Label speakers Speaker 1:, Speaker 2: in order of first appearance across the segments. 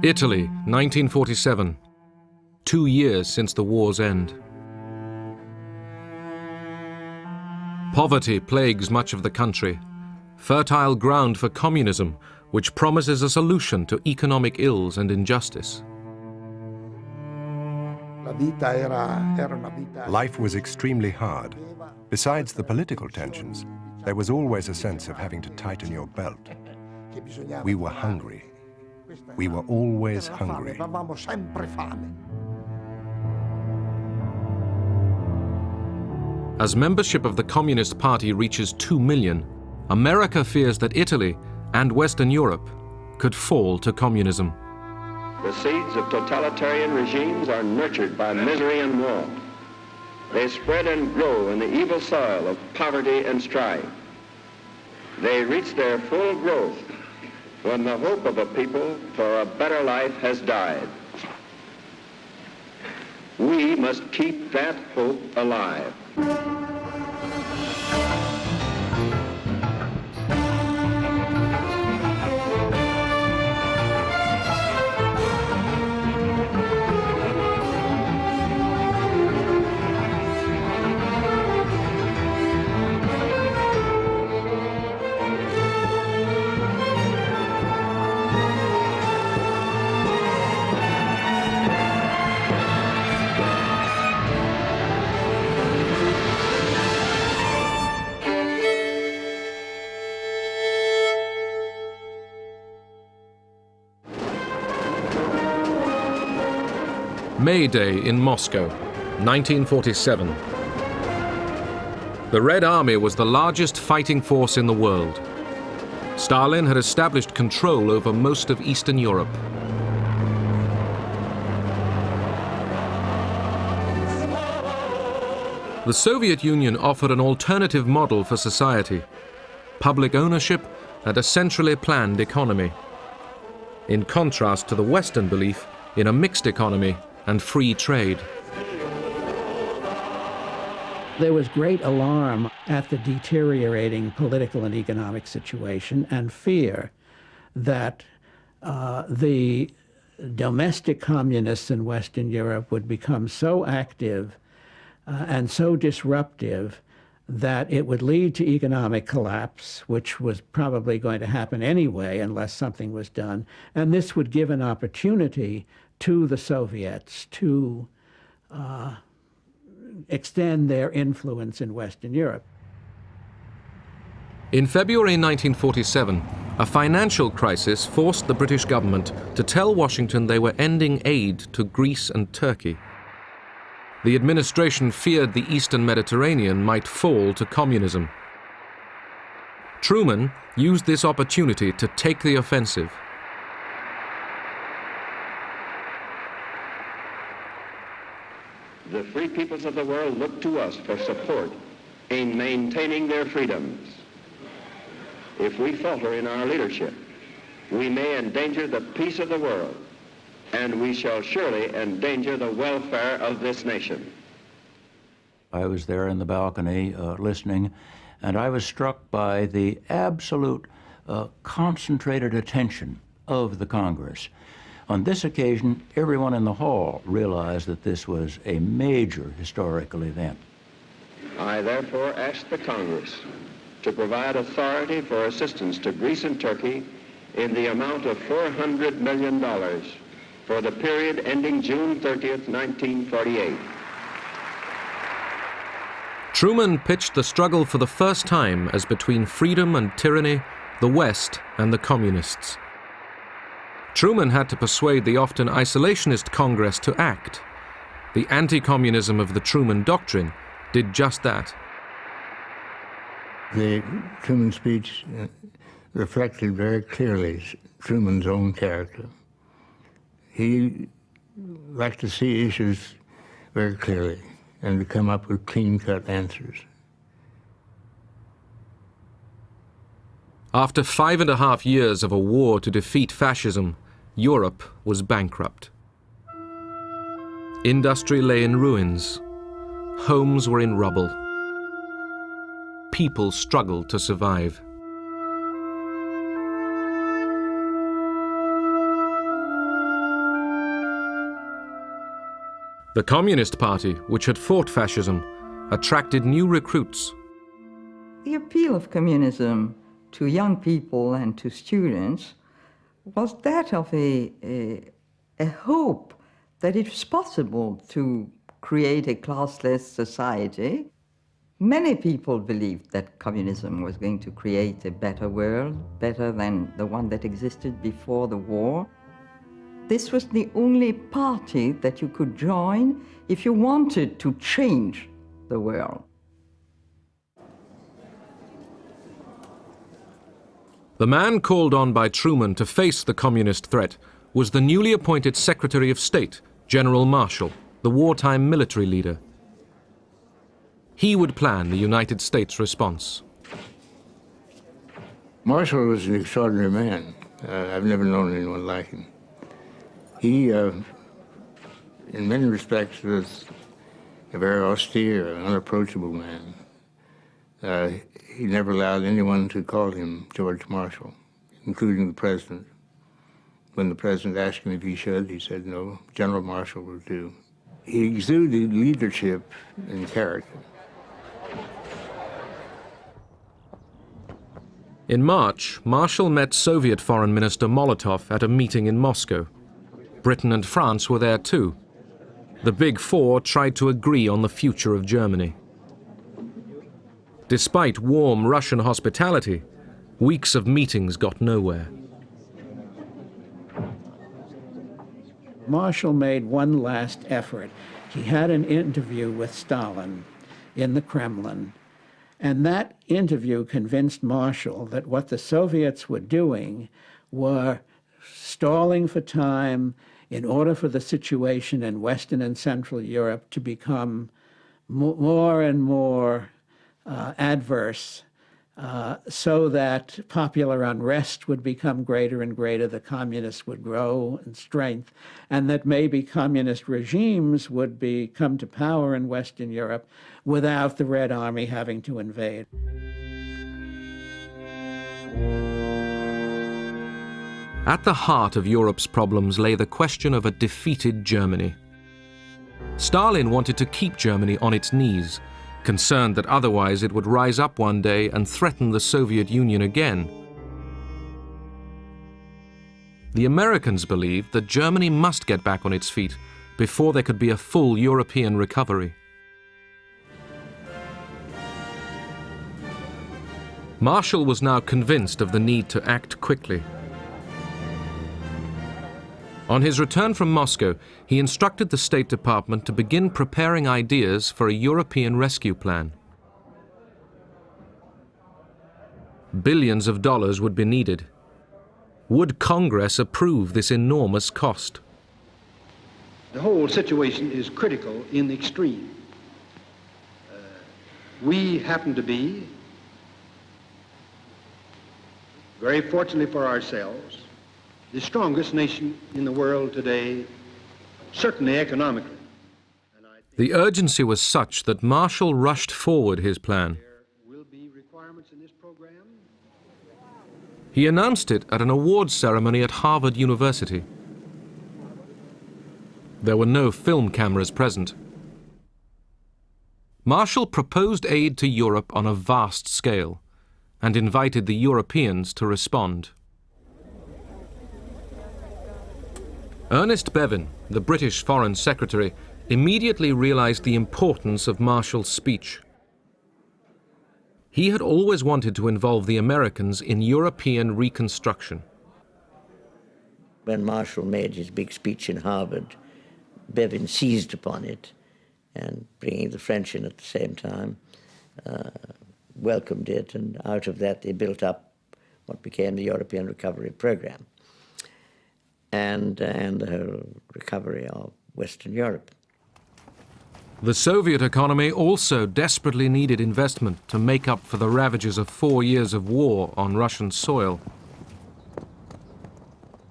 Speaker 1: Italy, 1947. 2 years since the war's end. Poverty plagues much of the country, fertile ground for communism, which promises a solution to economic ills and injustice.
Speaker 2: Life was extremely hard. Besides the political tensions, there was always a sense of having to tighten your belt. We were hungry. We were always hungry.
Speaker 1: As membership of the Communist Party reaches 2 million, America fears that Italy and Western Europe could fall to communism.
Speaker 3: The seeds of totalitarian regimes are nurtured by misery and war. They spread and grow in the evil soil of poverty and strife. They reach their full growth when the hope of a people for a better life has died. We must keep that hope alive.
Speaker 1: May Day in Moscow, 1947. The Red Army was the largest fighting force in the world. Stalin had established control over most of Eastern Europe. The Soviet Union offered an alternative model for society: public ownership and a centrally planned economy, in contrast to the Western belief in a mixed economy and free trade.
Speaker 4: There was great alarm at the deteriorating political and economic situation and fear that the domestic communists in Western Europe would become so active and so disruptive that it would lead to economic collapse, which was probably going to happen anyway unless something was done. And this would give an opportunity to the Soviets to extend their influence in Western Europe.
Speaker 1: In February 1947, a financial crisis forced the British government to tell Washington they were ending aid to Greece and Turkey. The administration feared the Eastern Mediterranean might fall to communism. Truman used this opportunity to take the offensive.
Speaker 3: The free peoples of the world look to us for support in maintaining their freedoms. If we falter in our leadership, we may endanger the peace of the world, and we shall surely endanger the welfare of this nation.
Speaker 5: I was there in the balcony listening, and I was struck by the absolute concentrated attention of the Congress. On this occasion, everyone in the hall realized that this was a major historical event.
Speaker 3: I therefore ask the Congress to provide authority for assistance to Greece and Turkey in the amount of $400 million for the period ending June 30th, 1948.
Speaker 1: Truman pitched the struggle for the first time as between freedom and tyranny, the West and the communists. Truman had to persuade the often isolationist Congress to act. The anti-communism of the Truman Doctrine did just that.
Speaker 6: The Truman speech reflected very clearly Truman's own character. He liked to see issues very clearly and to come up with clean-cut answers.
Speaker 1: After 5.5 years of a war to defeat fascism, Europe was bankrupt. Industry lay in ruins. Homes were in rubble. People struggled to survive. The Communist Party, which had fought fascism, attracted new recruits.
Speaker 7: The appeal of communism to young people and to students was that of a hope that it was possible to create a classless society. Many people believed that communism was going to create a better world, better than the one that existed before the war. This was the only party that you could join if you wanted to change the world.
Speaker 1: The man called on by Truman to face the communist threat was the newly appointed Secretary of State, General Marshall, the wartime military leader. He would plan the United States response.
Speaker 6: Marshall was an extraordinary man. I've never known anyone like him. He, in many respects, was a very austere, unapproachable man. He never allowed anyone to call him George Marshall, including the president. When the president asked him if he should, he said, no, General Marshall will do. He exuded leadership and character.
Speaker 1: In March, Marshall met Soviet Foreign Minister Molotov at a meeting in Moscow. Britain and France were there too. The Big Four tried to agree on the future of Germany. Despite warm Russian hospitality, weeks of meetings got nowhere.
Speaker 4: Marshall made one last effort. He had an interview with Stalin in the Kremlin, and that interview convinced Marshall that what the Soviets were doing were stalling for time in order for the situation in Western and Central Europe to become more and more adverse, so that popular unrest would become greater and greater, the communists would grow in strength, and that maybe communist regimes would come to power in Western Europe without the Red Army having to invade.
Speaker 1: At the heart of Europe's problems lay the question of a defeated Germany. Stalin wanted to keep Germany on its knees, concerned that otherwise it would rise up one day and threaten the Soviet Union again. The Americans believed that Germany must get back on its feet before there could be a full European recovery. Marshall was now convinced of the need to act quickly. On his return from Moscow, he instructed the State Department to begin preparing ideas for a European rescue plan. Billions of dollars would be needed. Would Congress approve this enormous cost?
Speaker 8: The whole situation is critical in the extreme. We happen to be, very fortunately for ourselves, the strongest nation in the world today, certainly economically.
Speaker 1: The urgency was such that Marshall rushed forward his plan.
Speaker 8: There will be requirements in this program.
Speaker 1: He announced it at an awards ceremony at Harvard University. There were no film cameras present. Marshall proposed aid to Europe on a vast scale and invited the Europeans to respond. Ernest Bevin, the British Foreign Secretary, immediately realized the importance of Marshall's speech. He had always wanted to involve the Americans in European reconstruction.
Speaker 9: When Marshall made his big speech in Harvard, Bevin seized upon it and, bringing the French in at the same time, welcomed it, and out of that they built up what became the European Recovery Program and the whole recovery of Western Europe.
Speaker 1: The Soviet economy also desperately needed investment to make up for the ravages of 4 years of war on Russian soil.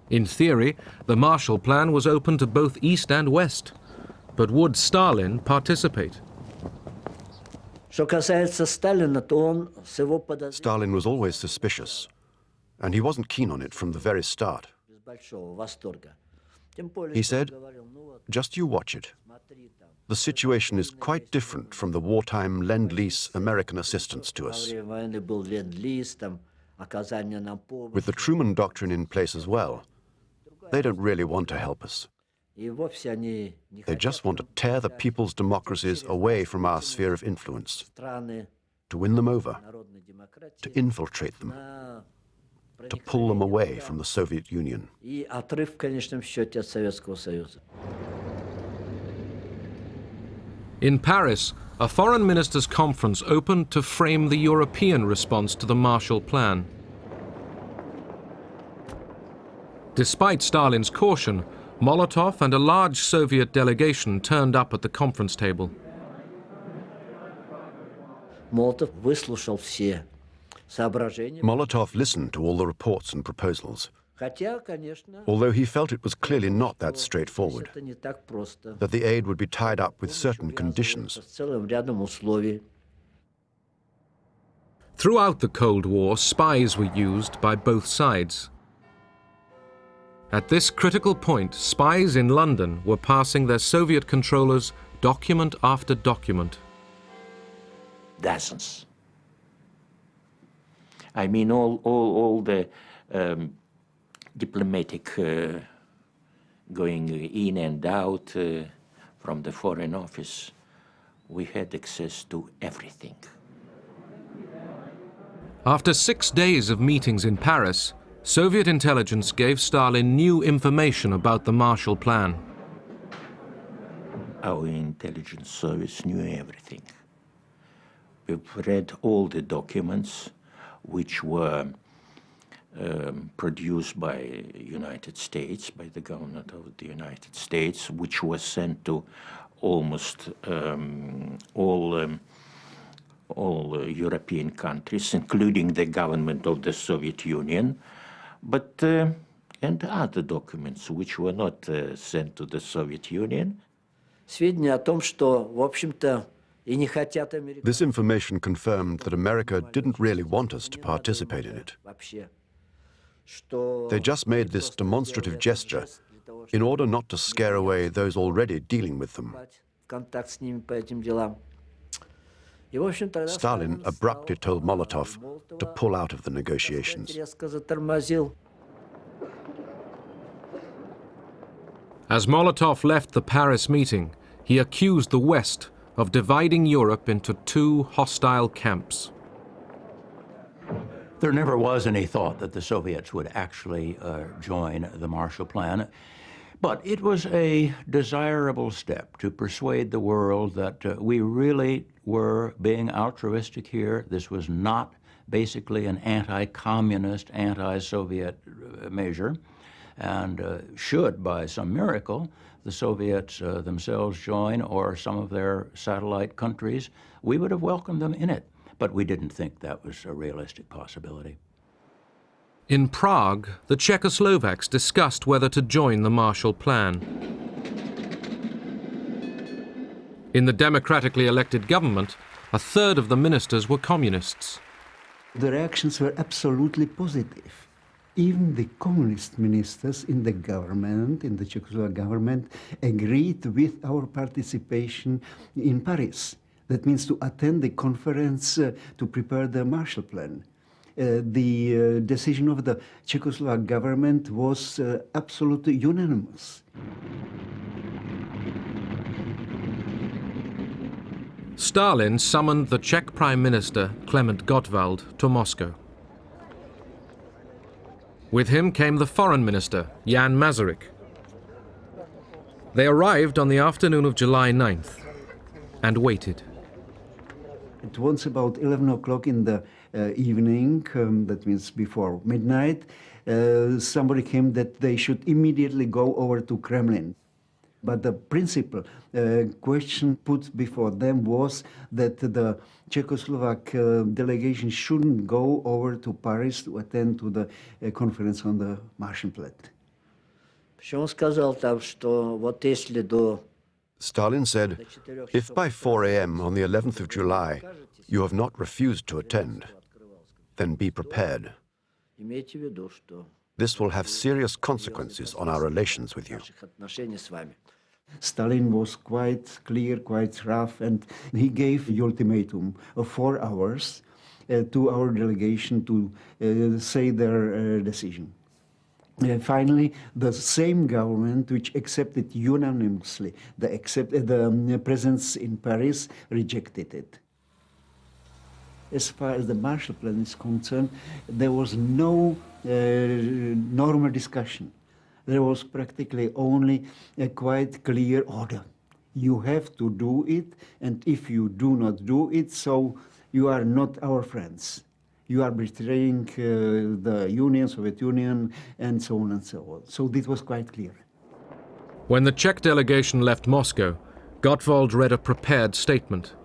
Speaker 1: In theory, the Marshall Plan was open to both East and West, but would Stalin participate?
Speaker 10: Stalin was always suspicious, and he wasn't keen on it from the very start. He said, "Just you watch it. The situation is quite different from the wartime Lend-Lease American assistance to us. With the Truman Doctrine in place as well, they don't really want to help us. They just want to tear the people's democracies away from our sphere of influence, to win them over, to infiltrate them, to pull them away from the Soviet Union."
Speaker 1: In Paris, a foreign ministers' conference opened to frame the European response to the Marshall Plan. Despite Stalin's caution, Molotov and a large Soviet delegation turned up at the conference table.
Speaker 10: Molotov listened to all the reports and proposals, although he felt it was clearly not that straightforward, that the aid would be tied up with certain conditions.
Speaker 1: Throughout the Cold War, spies were used by both sides. At this critical point, spies in London were passing their Soviet controllers document after document.
Speaker 5: Dozens. I mean, all the diplomatic going in and out from the Foreign Office, we had access to everything.
Speaker 1: After 6 days of meetings in Paris, Soviet intelligence gave Stalin new information about the Marshall Plan.
Speaker 5: Our intelligence service knew everything. We've read all the documents which were produced by United States, by the government of the United States, which was sent to almost all European countries, including the government of the Soviet Union, but and other documents which were not sent to the Soviet Union.
Speaker 10: This information confirmed that America didn't really want us to participate in it. They just made this demonstrative gesture in order not to scare away those already dealing with them. Stalin abruptly told Molotov to pull out of the negotiations.
Speaker 1: As Molotov left the Paris meeting, he accused the West of dividing Europe into two hostile camps.
Speaker 5: There never was any thought that the Soviets would actually join the Marshall Plan, but it was a desirable step to persuade the world that we really were being altruistic here. This was not basically an anti-communist, anti-Soviet measure, and should, by some miracle, the Soviets themselves join, or some of their satellite countries, we would have welcomed them in it. But we didn't think that was a realistic possibility.
Speaker 1: In Prague, the Czechoslovaks discussed whether to join the Marshall Plan. In the democratically elected government, a third of the ministers were communists.
Speaker 11: The reactions were absolutely positive. Even the communist ministers in the government, in the Czechoslovak government, agreed with our participation in Paris. That means to attend the conference to prepare the Marshall Plan. The decision of the Czechoslovak government was absolutely unanimous.
Speaker 1: Stalin summoned the Czech Prime Minister, Klement Gottwald, to Moscow. With him came the Foreign Minister, Jan Masaryk. They arrived on the afternoon of July 9th and waited.
Speaker 11: It was about 11 o'clock in the evening, that means before midnight. Somebody came that they should immediately go over to Kremlin. But the principal question put before them was that the Czechoslovak delegation shouldn't go over to Paris to attend to the conference on the Marshall Plan.
Speaker 10: Stalin said, if by 4 a.m. on the 11th of July you have not refused to attend, then be prepared. This will have serious consequences on our relations with you.
Speaker 11: Stalin was quite clear, quite rough, and he gave the ultimatum of 4 hours to our delegation to say their decision. Finally, the same government which accepted unanimously the presence in Paris rejected it. As far as the Marshall Plan is concerned, there was no normal discussion. There was practically only a quite clear order. You have to do it, and if you do not do it, so you are not our friends. You are betraying the Union, Soviet Union, and so on and so on. So this was quite clear.
Speaker 1: When the Czech delegation left Moscow, Gottwald read a prepared statement.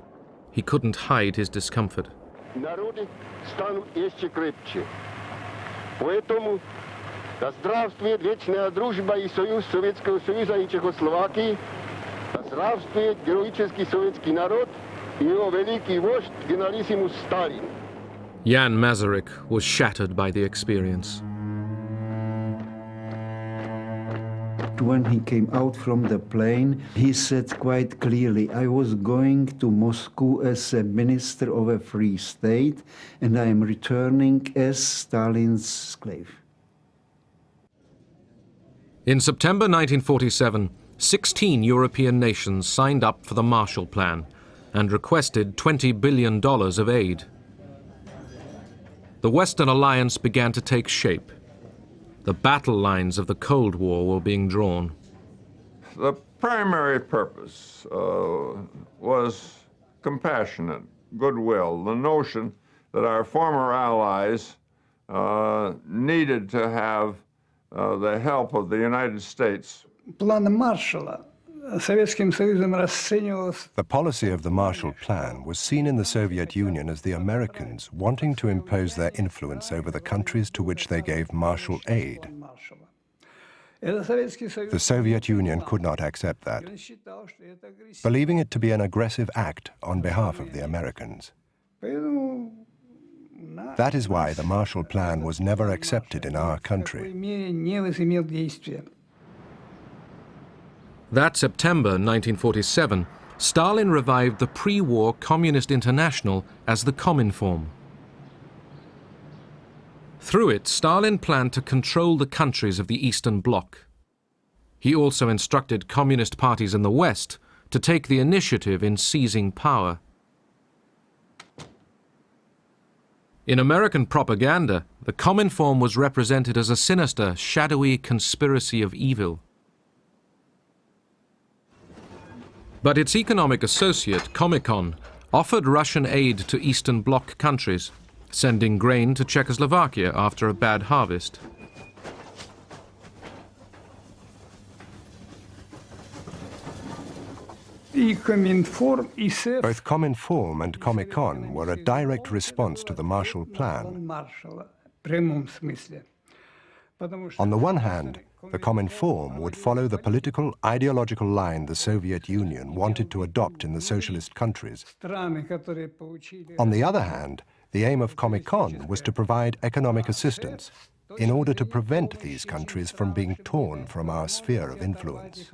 Speaker 1: He couldn't hide his discomfort.
Speaker 12: Народы станут еще крепче. Поэтому да здравствует вечная дружба и союз Советского Союза и Чехословакии, да здравствует героический советский народ и его великий вождь генералиссимус Сталин.
Speaker 1: Jan Masaryk was shattered by the experience.
Speaker 11: When he came out from the plane, he said quite clearly, I was going to Moscow as a minister of a free state, and I am returning as Stalin's slave.
Speaker 1: In September 1947, 16 European nations signed up for the Marshall Plan and requested $20 billion of aid. The Western Alliance began to take shape. The battle lines of the Cold War were being drawn.
Speaker 13: The primary purpose was compassionate goodwill, the notion that our former allies needed to have the help of the United States.
Speaker 2: The policy of the Marshall Plan was seen in the Soviet Union as the Americans wanting to impose their influence over the countries to which they gave Marshall aid. The Soviet Union could not accept that, believing it to be an aggressive act on behalf of the Americans. That is why the Marshall Plan was never accepted in our country.
Speaker 1: That September 1947, Stalin revived the pre-war Communist International as the Cominform. Through it, Stalin planned to control the countries of the Eastern Bloc. He also instructed communist parties in the West to take the initiative in seizing power. In American propaganda, the Cominform was represented as a sinister, shadowy conspiracy of evil. But its economic associate, Comecon, offered Russian aid to Eastern Bloc countries, sending grain to Czechoslovakia after a bad harvest.
Speaker 2: Both Cominform and Comecon were a direct response to the Marshall Plan. On the one hand, the Cominform would follow the political, ideological line the Soviet Union wanted to adopt in the socialist countries. On the other hand, the aim of Comecon was to provide economic assistance in order to prevent these countries from being torn from our sphere of influence.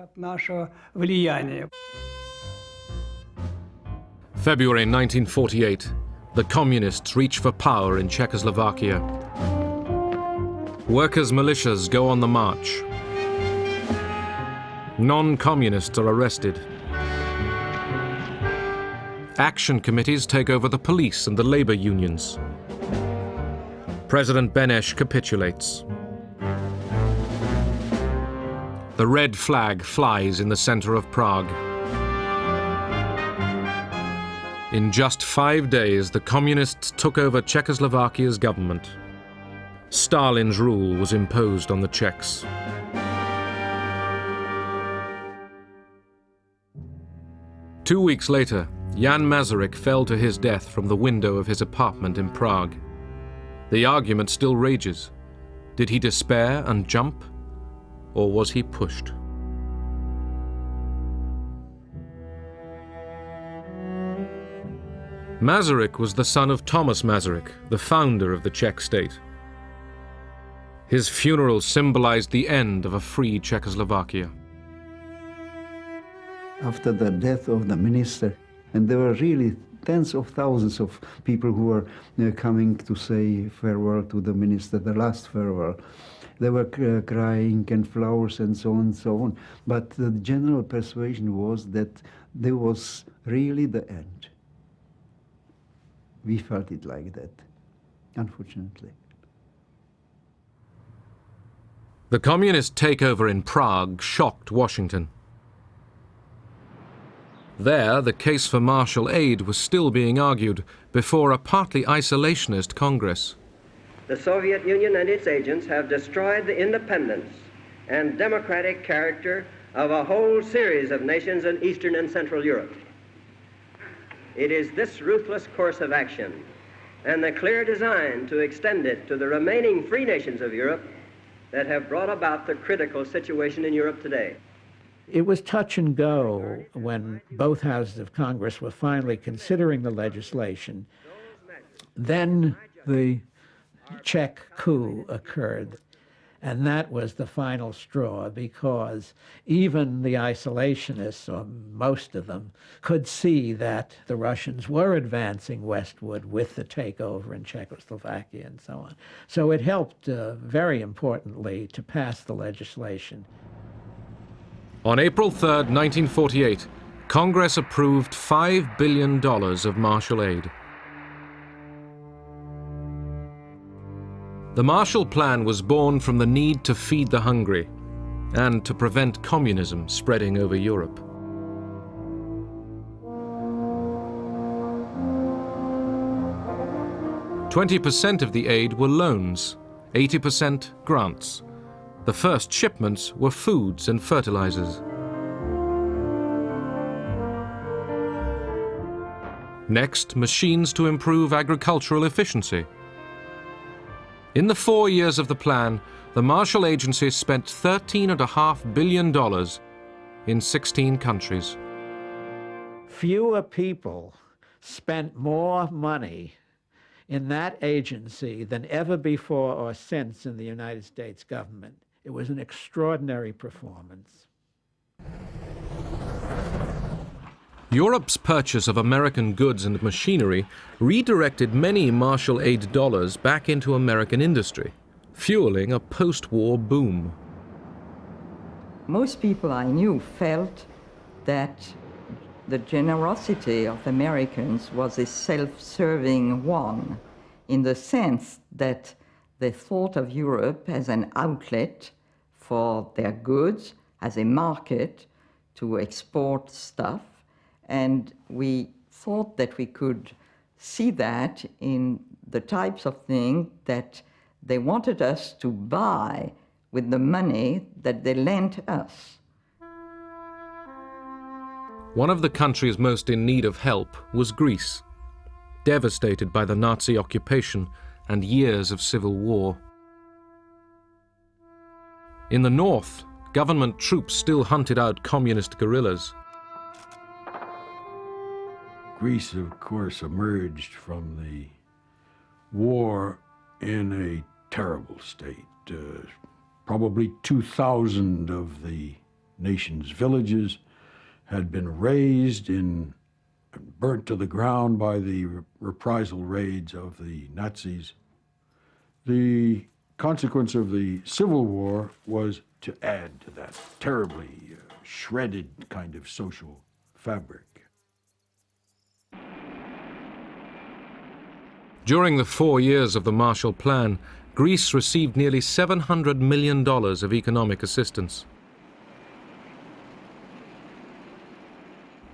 Speaker 1: February 1948, the Communists reach for power in Czechoslovakia. Workers' militias go on the march. Non-communists are arrested. Action committees take over the police and the labor unions. President Beneš capitulates. The red flag flies in the center of Prague. In just 5 days, the communists took over Czechoslovakia's government. Stalin's rule was imposed on the Czechs. Two weeks later, Jan Masaryk fell to his death from the window of his apartment in Prague. The argument still rages. Did he despair and jump, or was he pushed? Masaryk was the son of Thomas Masaryk, the founder of the Czech state. His funeral symbolized the end of a free Czechoslovakia.
Speaker 11: After the death of the minister, and there were really tens of thousands of people who were coming to say farewell to the minister, the last farewell. They were crying and flowers and so on and so on. But the general persuasion was that there was really the end. We felt it like that, unfortunately.
Speaker 1: The communist takeover in Prague shocked Washington. There, the case for martial aid was still being argued before a partly isolationist Congress.
Speaker 14: The Soviet Union and its agents have destroyed the independence and democratic character of a whole series of nations in Eastern and Central Europe. It is this ruthless course of action and the clear design to extend it to the remaining free nations of Europe that have brought about the critical situation in Europe today.
Speaker 4: It was touch and go when both houses of Congress were finally considering the legislation. Then the Czech coup occurred, and that was the final straw, because even the isolationists, or most of them, could see that the Russians were advancing westward with the takeover in Czechoslovakia and so on. So it helped very importantly to pass the legislation.
Speaker 1: On April 3, 1948, Congress approved $5 billion of martial aid. The Marshall Plan was born from the need to feed the hungry and to prevent communism spreading over Europe. "20% of the aid were loans, 80% grants. The first shipments were foods and fertilizers. Next, machines to improve agricultural efficiency. In the 4 years of the plan, the Marshall Agency spent $13.5 billion in 16 countries.
Speaker 4: Fewer people spent more money in that agency than ever before or since in the United States government. It was an extraordinary performance.
Speaker 1: Europe's purchase of American goods and machinery redirected many Marshall Aid dollars back into American industry, fueling a post-war boom.
Speaker 7: Most people I knew felt that the generosity of Americans was a self-serving one, in the sense that they thought of Europe as an outlet for their goods, as a market to export stuff. And we thought that we could see that in the types of things that they wanted us to buy with the money that they lent us.
Speaker 1: One of the countries most in need of help was Greece, devastated by the Nazi occupation and years of civil war. In the north, government troops still hunted out communist guerrillas.
Speaker 15: Greece, of course, emerged from the war in a terrible state. Probably 2,000 of the nation's villages had been razed and burnt to the ground by the reprisal raids of the Nazis. The consequence of the Civil War was to add to that terribly shredded kind of social fabric.
Speaker 1: During the 4 years of the Marshall Plan, Greece received nearly $700 million of economic assistance.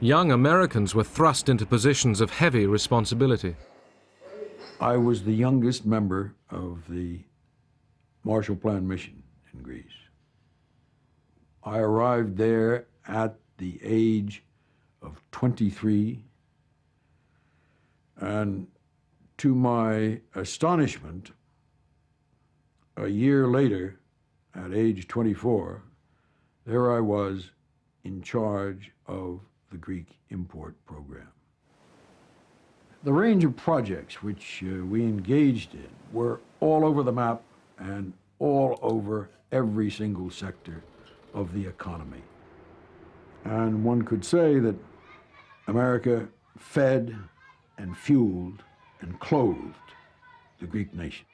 Speaker 1: Young Americans were thrust into positions of heavy responsibility.
Speaker 15: I was the youngest member of the Marshall Plan mission in Greece. I arrived there at the age of 23, and to my astonishment, a year later, at age 24, there I was in charge of the Greek import program. The range of projects which we engaged in were all over the map and all over every single sector of the economy. And one could say that America fed and fueled and clothed the Greek nation.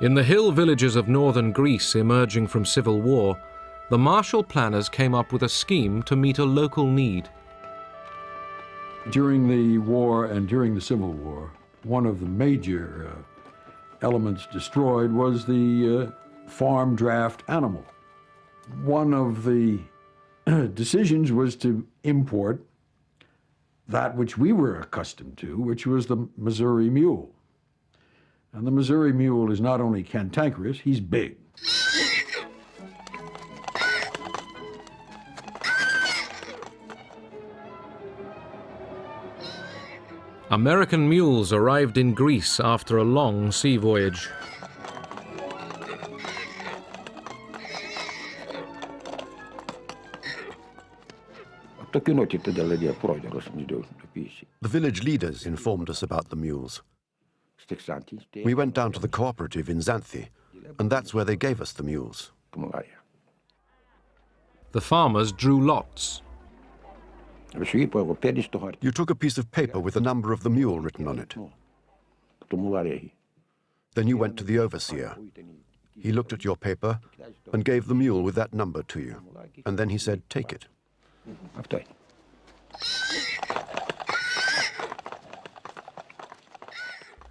Speaker 1: In the hill villages of northern Greece emerging from civil war, the Marshall planners came up with a scheme to meet a local need.
Speaker 15: During the war and during the Civil War, one of the major elements destroyed was the farm draft animal. One of the decisions was to import that which we were accustomed to, which was the Missouri mule. And the Missouri mule is not only cantankerous, he's big.
Speaker 1: American mules arrived in Greece after a long sea voyage.
Speaker 10: The village leaders informed us about the mules. We went down to the cooperative in Xanthi, and that's where they gave us the mules.
Speaker 1: The farmers drew lots.
Speaker 10: You took a piece of paper with the number of the mule written on it. Then you went to the overseer. He looked at your paper and gave the mule with that number to you. And then he said, "Take it."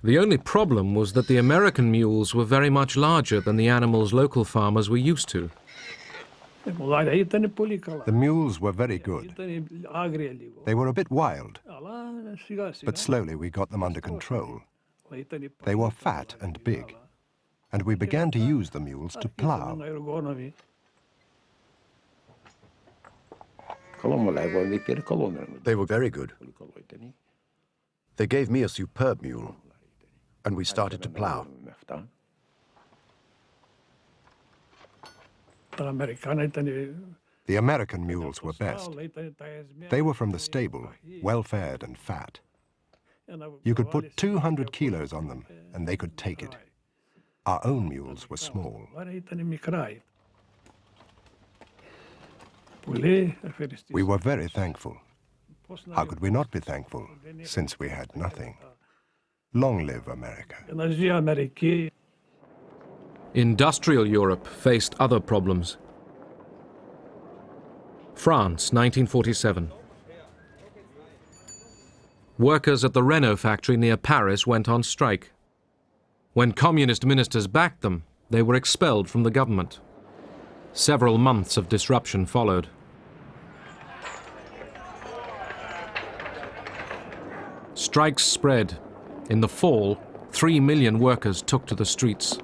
Speaker 1: The only problem was that the American mules were very much larger than the animals local farmers were used to.
Speaker 2: The mules were very good. They were a bit wild, but slowly we got them under control. They were fat and big, and we began to use the mules to plow.
Speaker 10: They were very good. They gave me a superb mule, and we started to plow.
Speaker 2: The American mules were best. They were from the stable, well-fed and fat. You could put 200 kilos on them, and they could take it. Our own mules were small. We were very thankful. How could we not be thankful, since we had nothing? Long live America.
Speaker 1: Industrial Europe faced other problems. France, 1947. Workers at the Renault factory near Paris went on strike. When communist ministers backed them, they were expelled from the government. Several months of disruption followed. Strikes spread. In the fall, 3 million workers took to the streets.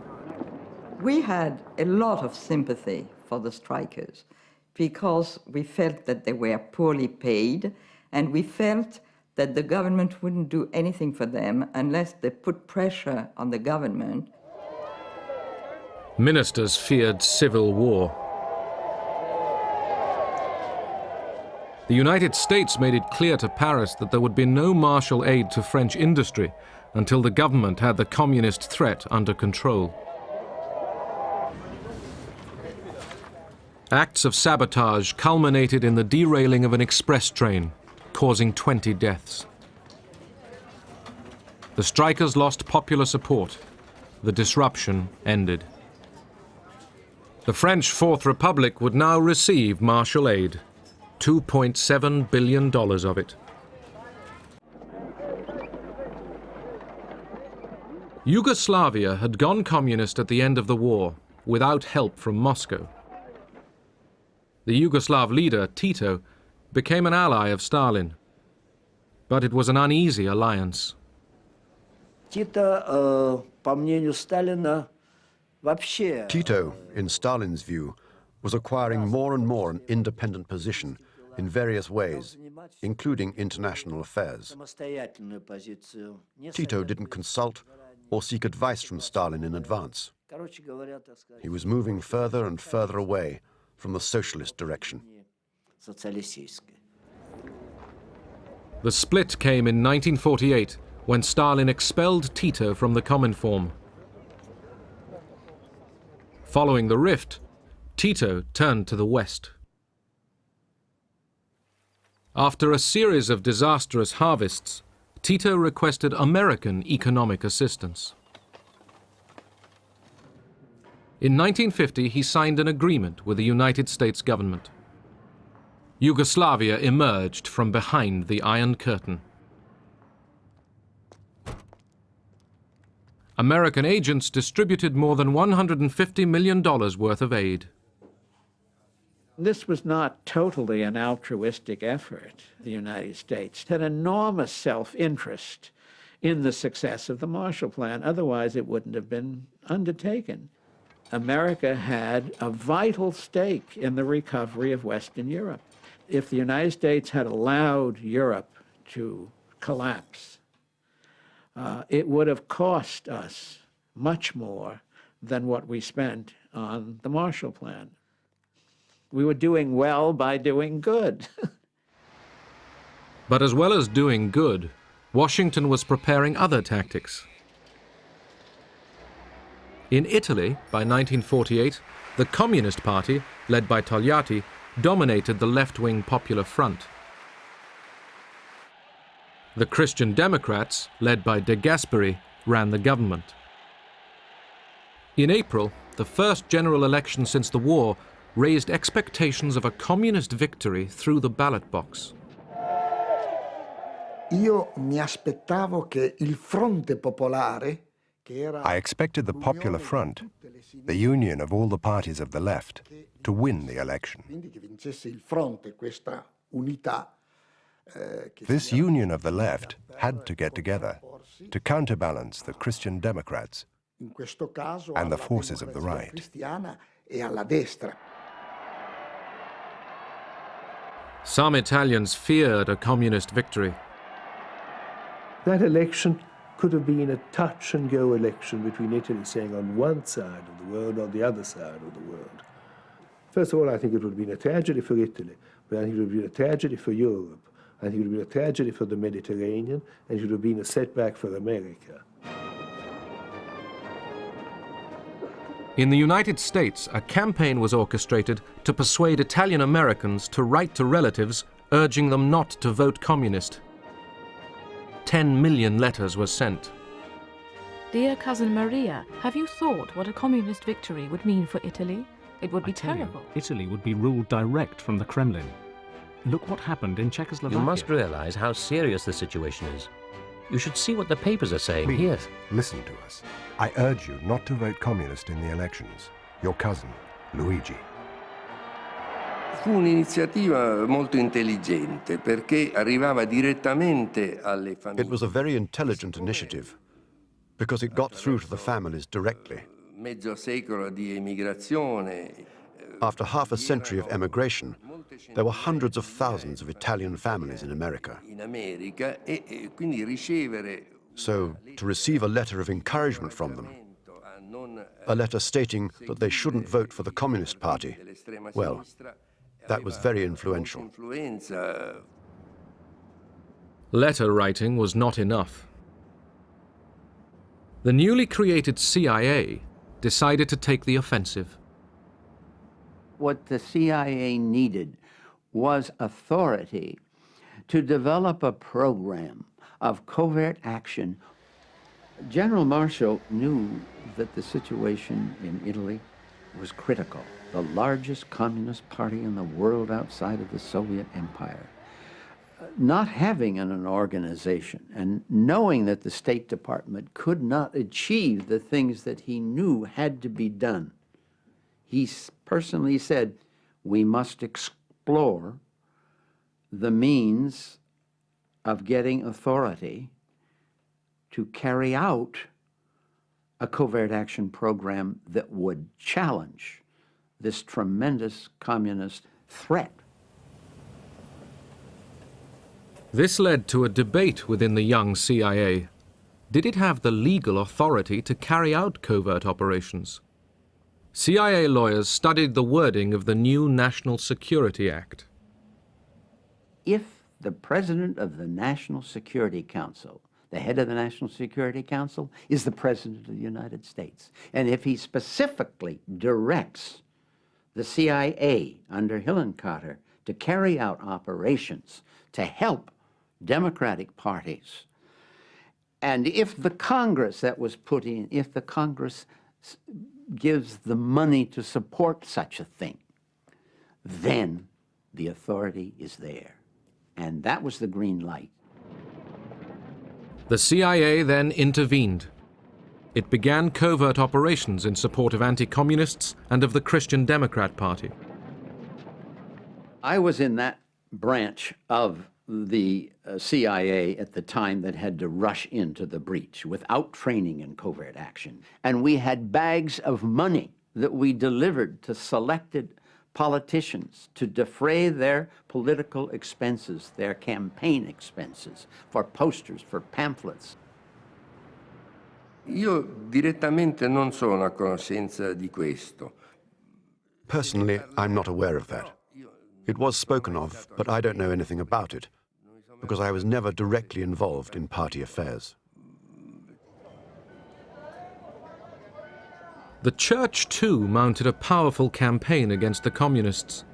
Speaker 7: We had a lot of sympathy for the strikers because we felt that they were poorly paid, and we felt that the government wouldn't do anything for them unless they put pressure on the government.
Speaker 1: Ministers feared civil war. The United States made it clear to Paris that there would be no Marshall aid to French industry until the government had the communist threat under control. Acts of sabotage culminated in the derailing of an express train, causing 20 deaths. The strikers lost popular support. The disruption ended. The French Fourth Republic would now receive Marshall aid, $2.7 billion of it. Yugoslavia had gone communist at the end of the war, without help from Moscow. The Yugoslav leader, Tito, became an ally of Stalin. But it was an uneasy alliance.
Speaker 10: Tito, in Stalin's view, was acquiring more and more an independent position in various ways, including international affairs. Tito didn't consult or seek advice from Stalin in advance. He was moving further and further away from the socialist direction.
Speaker 1: The split came in 1948 when Stalin expelled Tito from the Cominform. Following the rift, Tito turned to the West. After a series of disastrous harvests, Tito requested American economic assistance. In 1950, he signed an agreement with the United States government. Yugoslavia emerged from behind the Iron Curtain. American agents distributed more than $150 million worth of aid.
Speaker 4: This was not totally an altruistic effort. The United States had enormous self-interest in the success of the Marshall Plan. Otherwise, it wouldn't have been undertaken. America had a vital stake in the recovery of Western Europe. If the United States had allowed Europe to collapse, it would have cost us much more than what we spent on the Marshall Plan. We were doing well by doing good.
Speaker 1: But as well as doing good, Washington was preparing other tactics. In Italy, by 1948, the Communist Party, led by Togliatti, dominated the left-wing Popular Front. The Christian Democrats, led by De Gasperi, ran the government. In April, the first general election since the war raised expectations of a communist victory through the ballot box.
Speaker 2: I expected the Popular Front, the union of all the parties of the left, to win the election. This union of the left had to get together to counterbalance the Christian Democrats and the forces of the right.
Speaker 1: Some Italians feared a communist victory.
Speaker 16: That election could have been a touch-and-go election between Italy saying on one side of the world or the other side of the world. First of all, I think it would have been a tragedy for Italy, but I think it would have been a tragedy for Europe. I think it would have been a tragedy for the Mediterranean, and it would have been a setback for America.
Speaker 1: In the United States, a campaign was orchestrated to persuade Italian Americans to write to relatives urging them not to vote communist. 10 million letters were sent.
Speaker 17: Dear cousin Maria, have you thought what a communist victory would mean for Italy? It would be terrible.
Speaker 18: Italy would be ruled direct from the Kremlin. Look what happened in Czechoslovakia.
Speaker 19: You must realize how serious the situation is. You should see what the papers are saying.
Speaker 2: Please,
Speaker 19: here.
Speaker 2: Listen to us. I urge you not to vote communist in the elections. Your cousin, Luigi.
Speaker 20: Fu un'iniziativa molto intelligente perché arrivava direttamente alle famiglie.
Speaker 10: It was a very intelligent initiative because it got through to the families directly.
Speaker 20: Mezzo secolo di emigrazione.
Speaker 10: After half a century of emigration, there were hundreds of thousands of Italian families in America. So, to receive a letter of encouragement from them, a letter stating that they shouldn't vote for the Communist Party, well, that was very influential.
Speaker 1: Letter writing was not enough. The newly created CIA decided to take the offensive.
Speaker 5: What the CIA needed was authority to develop a program of covert action. General Marshall knew that the situation in Italy was critical. The largest communist party in the world outside of the Soviet Empire. Not having an organization and knowing that the State Department could not achieve the things that he knew had to be done, he personally said, we must explore the means of getting authority to carry out a covert action program that would challenge this tremendous communist threat.
Speaker 1: This led to a debate within the young CIA. Did it have the legal authority to carry out covert operations? CIA lawyers studied the wording of the new National Security Act.
Speaker 5: If
Speaker 21: the president of the National Security Council, the head of the National Security Council, is the President of the United States. And if he specifically directs the CIA under Hillenkotter to carry out operations to help Democratic parties, and if the Congress that was put in, if the Congress gives the money to support such a thing, then the authority is there. And that was the green light.
Speaker 1: The CIA then intervened. It began covert operations in support of anti-communists and of the Christian Democrat Party.
Speaker 21: I was in that branch of the CIA at the time that had to rush into the breach without training in covert action. And we had bags of money that we delivered to selected politicians to defray their political expenses, their campaign expenses, for posters, for pamphlets.
Speaker 20: Io direttamente non sono a conoscenza di questo.
Speaker 10: Personally, I'm not aware of that. It was spoken of, but I don't know anything about it, because I was never directly involved in party affairs.
Speaker 1: The church, too, mounted a powerful campaign against the communists.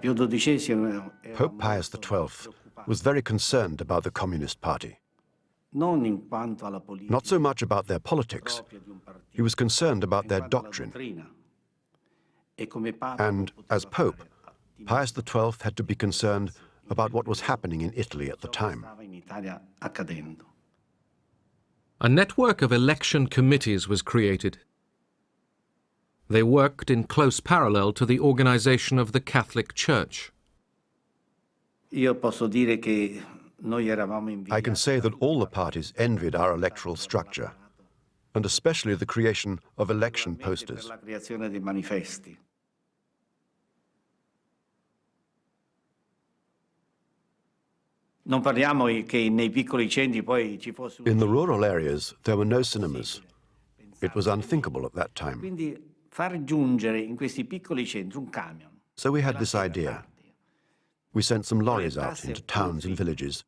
Speaker 10: Pope Pius XII was very concerned about the Communist Party. Not so much about their politics. He was concerned about their doctrine. And as Pope, Pius XII had to be concerned about what was happening in Italy at the time.
Speaker 1: A network of election committees was created. They worked in close parallel to the organization of the Catholic Church.
Speaker 10: I can say that all the parties envied our electoral structure, and especially the creation of election posters. In the rural areas, there were no cinemas. It was unthinkable at that time. So we had this idea. We sent some lorries out into towns and villages,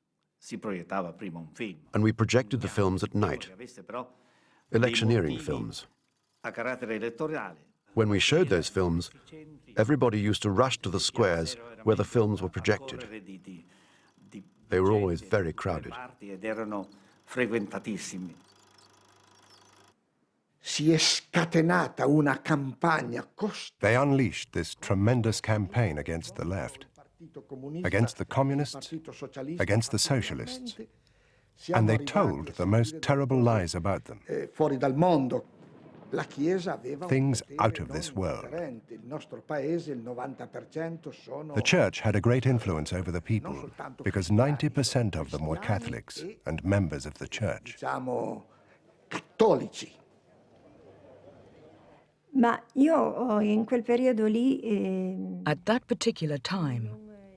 Speaker 10: and we projected the films at night, electioneering films. When we showed those films, everybody used to rush to the squares where the films were projected. They were always very crowded.
Speaker 2: They unleashed this tremendous campaign against the left, against the communists, against the socialists, and they told the most terrible lies about them. Things out of this world. The church had a great influence over the people because 90% of them were Catholics and members of the church.
Speaker 22: At that particular time,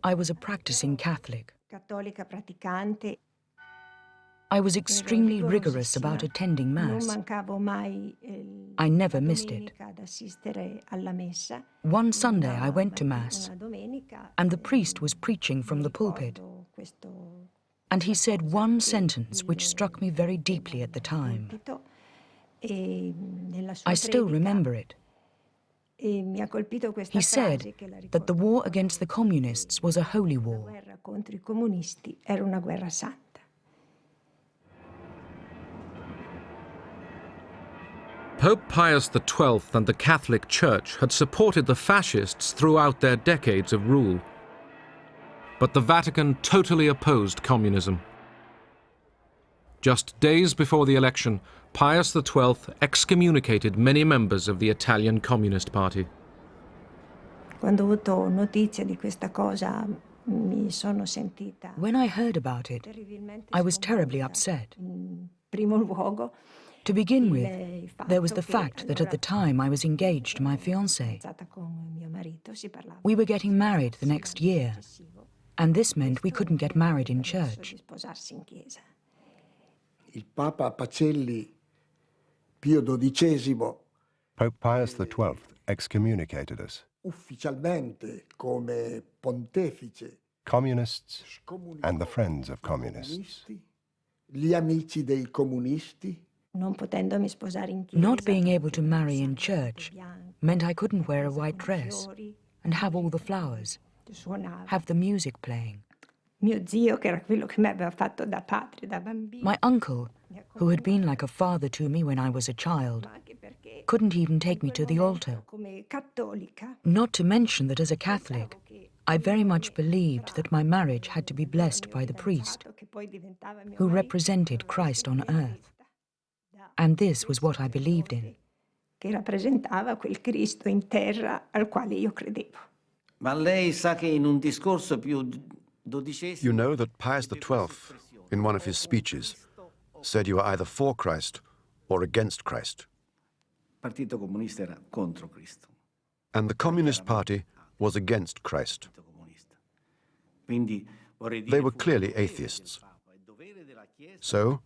Speaker 22: I was a practicing Catholic. I was extremely rigorous about attending Mass. I never missed it. One Sunday I went to Mass, and the priest was preaching from the pulpit. And he said one sentence which struck me very deeply at the time. I still remember it. He said that the war against the communists was a holy war.
Speaker 1: Pope Pius XII and the Catholic Church had supported the fascists throughout their decades of rule. But the Vatican totally opposed communism. Just days before the election, Pius XII excommunicated many members of the Italian Communist Party.
Speaker 22: When I heard about it, I was terribly upset. To begin with, there was the fact that at the time I was engaged to my fiancé. We were getting married the next year, and this meant we couldn't get married in church.
Speaker 2: Pope Pius XII excommunicated us. communists and the friends of communists.
Speaker 3: Gli amici dei comunisti.
Speaker 22: Not being able to marry in church meant I couldn't wear a white dress and have all the flowers, have the music playing. My uncle, who had been like a father to me when I was a child, couldn't even take me to the altar. Not to mention that as a Catholic, I very much believed that my marriage had to be blessed by the priest, who represented Christ on earth. And this was what I believed in.
Speaker 10: You know that Pius XII, in one of his speeches, said you are either for Christ or against Christ. And the Communist Party was against Christ. They were clearly atheists. So,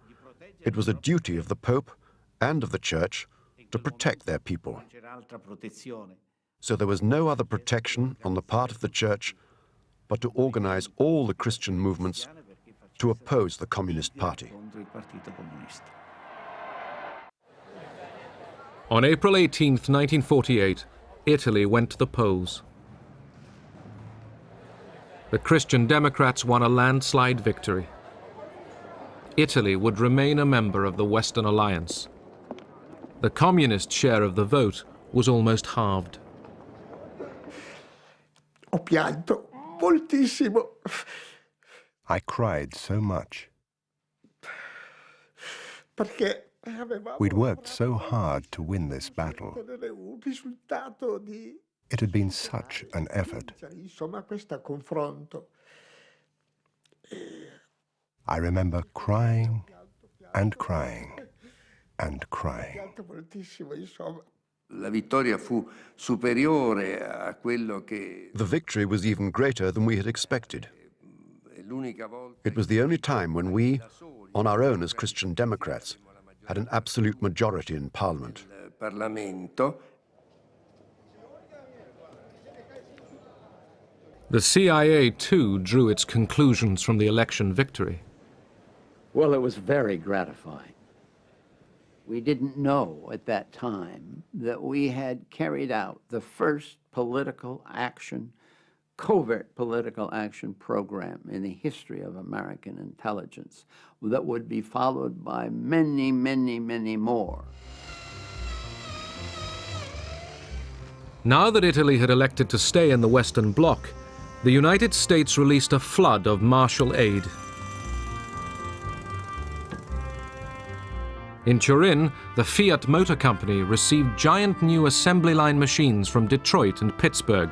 Speaker 10: it was a duty of the Pope and of the Church to protect their people. So there was no other protection on the part of the Church but to organize all the Christian movements to oppose the Communist Party.
Speaker 1: On April 18, 1948, Italy went to the polls. The Christian Democrats won a landslide victory. Italy would remain a member of the Western Alliance. The communist share of the vote was almost halved.
Speaker 3: Ho pianto moltissimo.
Speaker 2: I cried so much.
Speaker 3: Perché
Speaker 2: we'd worked so hard to win this battle. It had been such an effort. I remember crying and crying and crying.
Speaker 20: The
Speaker 10: victory was even greater than we had expected. It was the only time when we, on our own as Christian Democrats, had an absolute majority in Parliament.
Speaker 1: The CIA, too, drew its conclusions from the election victory.
Speaker 21: Well, it was very gratifying. We didn't know at that time that we had carried out the first political action, covert political action program in the history of American intelligence that would be followed by many, many, many more.
Speaker 1: Now that Italy had elected to stay in the Western Bloc, the United States released a flood of Marshall aid. In Turin, the Fiat Motor Company received giant new assembly line machines from Detroit and Pittsburgh.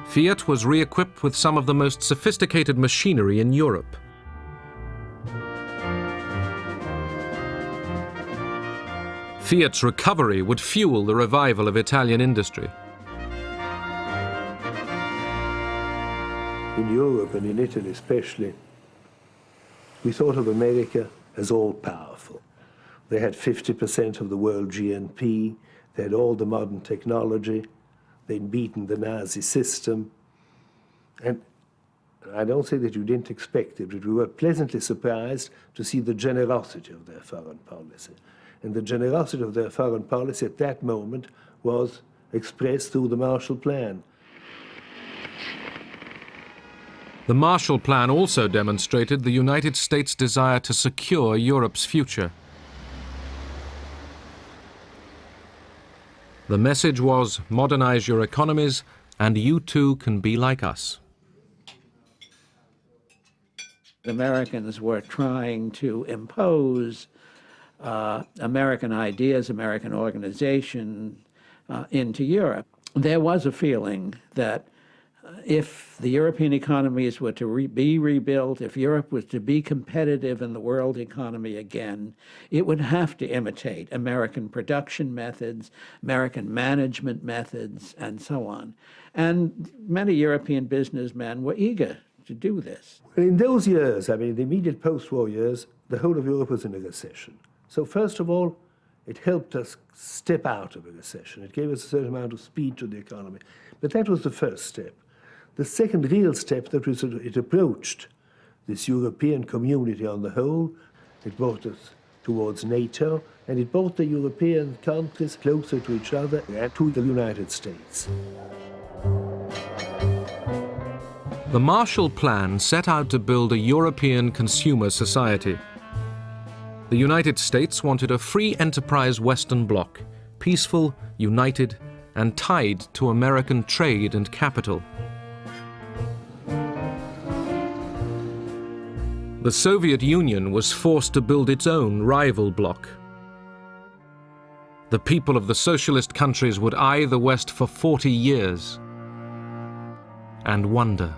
Speaker 1: Fiat was re-equipped with some of the most sophisticated machinery in Europe. Fiat's recovery would fuel the revival of Italian industry.
Speaker 16: In Europe and in Italy especially, we thought of America as all-powerful. They had 50% of the world GNP, they had all the modern technology, they'd beaten the Nazi system. And I don't say that you didn't expect it, but we were pleasantly surprised to see the generosity of their foreign policy. And the generosity of their foreign policy at that moment was expressed through the Marshall Plan.
Speaker 1: The Marshall Plan also demonstrated the United States' desire to secure Europe's future. The message was, modernize your economies, and you too can be like us.
Speaker 4: The Americans were trying to impose American ideas, American organization into Europe. There was a feeling that if the European economies were to be rebuilt, if Europe was to be competitive in the world economy again, it would have to imitate American production methods, American management methods, and so on. And many European businessmen were eager to do this.
Speaker 16: In those years, I mean, the immediate post-war years, the whole of Europe was in a recession. So first of all, it helped us step out of a recession. It gave us a certain amount of speed to the economy. But that was the first step. the second real step that was it approached this European community on the whole. It brought us towards NATO, and it brought the European countries closer to each other and to the United States.
Speaker 1: The Marshall Plan set out to build a European consumer society. The United States wanted a free enterprise Western bloc, peaceful, united, and tied to American trade and capital. The Soviet Union was forced to build its own rival bloc. The people of the socialist countries would eye the West for 40 years and wonder.